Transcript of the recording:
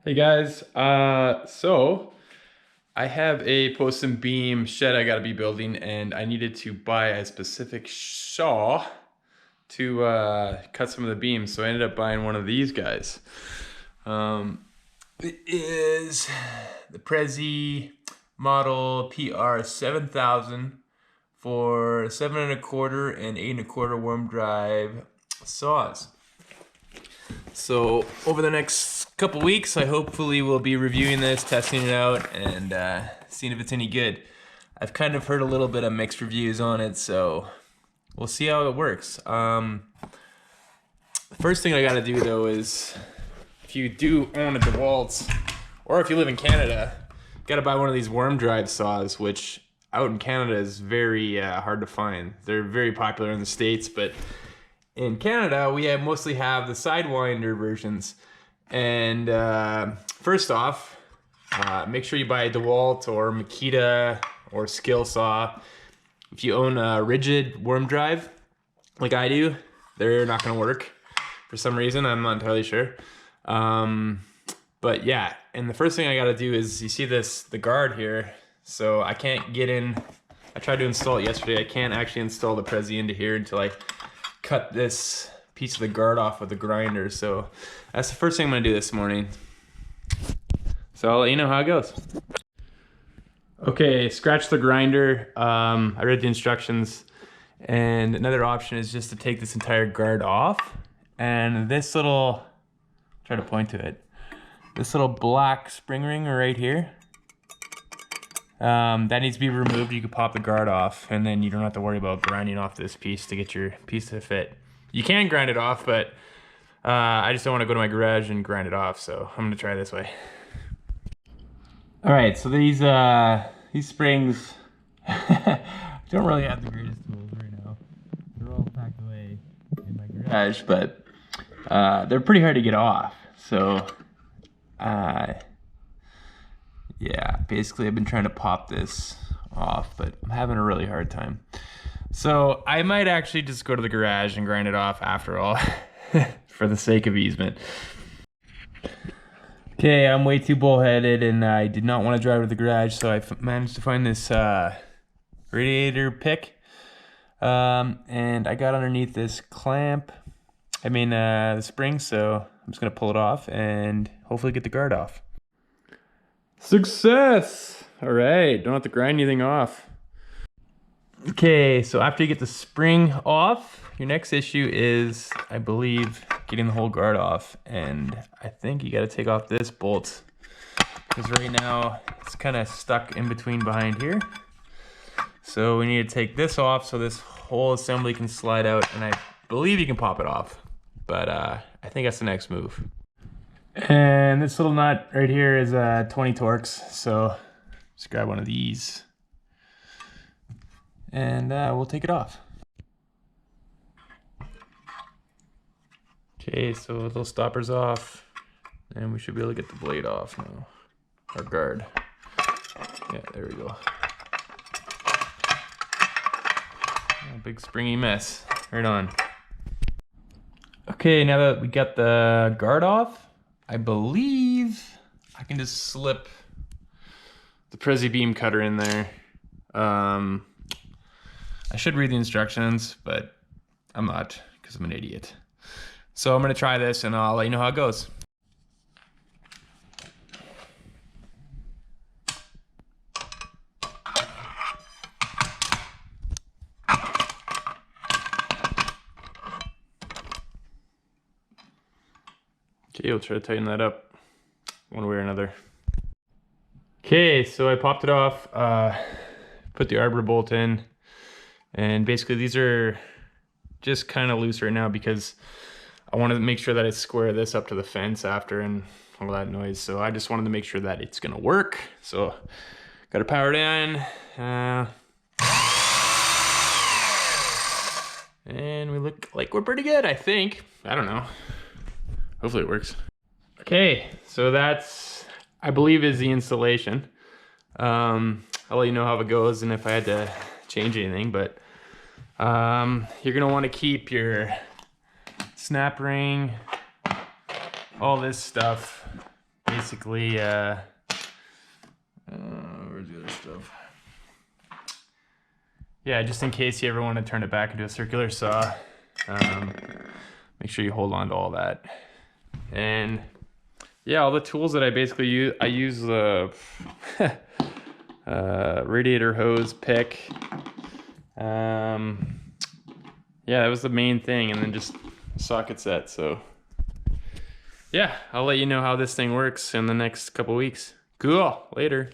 Hey guys, so I have a post and beam shed I gotta be building, and I needed to buy a specific saw to cut some of the beams, so I ended up buying one of these guys. It is the Prazi model PR 7000 for 7 1/4 and 8 1/4 worm drive saws. So over the next couple weeks, I hopefully will be reviewing this, testing it out, and seeing if it's any good. I've kind of heard a little bit of mixed reviews on it, so we'll see how it works. The first thing I gotta do though is, if you do own a Dewalt, or if you live in Canada, you gotta buy one of these worm drive saws, which out in Canada is very hard to find. They're very popular in the States, but in Canada, we mostly have the Sidewinder versions. And first off, make sure you buy a Dewalt or Makita or Skill Saw. If you own a rigid worm drive, like I do, they're not gonna work for some reason. I'm not entirely sure. But yeah, and the first thing I gotta do is, you see the guard here. So I can't get in. I tried to install it yesterday. I can't actually install the Prazi into here until I cut this piece of the guard off with the grinder. So that's the first thing I'm gonna do this morning. So I'll let you know how it goes. Okay, scratch the grinder. I read the instructions, and another option is just to take this entire guard off. And this little, try to point to it, this little black spring ring right here, that needs to be removed. You can pop the guard off, and then you don't have to worry about grinding off this piece to get your piece to fit. You can grind it off, but I just don't want to go to my garage and grind it off, so I'm gonna try this way. All right, so these springs don't really have the greatest tools right now. They're all packed away in my garage, but they're pretty hard to get off. So yeah, basically I've been trying to pop this off, but I'm having a really hard time. So I might actually just go to the garage and grind it off after all, for the sake of easement. Okay, I'm way too bullheaded, and I did not want to drive to the garage, so I managed to find this radiator pick, and I got underneath this clamp, the spring, so I'm just gonna pull it off and hopefully get the guard off. Success! All right, don't have to grind anything off. Okay, so after you get the spring off, your next issue is, I believe, getting the whole guard off. And I think you gotta take off this bolt, because right now it's kind of stuck in between behind here. So we need to take this off so this whole assembly can slide out, and I believe you can pop it off. But I think that's the next move. And this little nut right here is 20 Torx, so just grab one of these, and we'll take it off. Okay, so the little stopper's off, and we should be able to get the blade off now, or guard. Yeah, there we go. Oh, big springy mess, right on. Okay, now that we got the guard off, I believe I can just slip the Prazi beam cutter in there. I should read the instructions, but I'm not, because I'm an idiot. So I'm gonna try this, and I'll let you know how it goes. Okay, we'll try to tighten that up one way or another. Okay, so I popped it off, put the arbor bolt in, and basically these are just kind of loose right now because I wanted to make sure that I square this up to the fence after and all that noise. So I just wanted to make sure that it's gonna work. So got it powered in, and we look like we're pretty good, I think. I don't know. Hopefully it works. Okay, so that's, I believe, is the installation. I'll let you know how it goes and if I had to change anything, but you're gonna want to keep your snap ring, all this stuff basically, where's the other stuff? Yeah, just in case you ever want to turn it back into a circular saw, make sure you hold on to all that. And yeah, all the tools that I basically use, I use the radiator hose pick. Yeah, that was the main thing, and then just socket set. So yeah, I'll let you know how this thing works in the next couple weeks. Cool, later.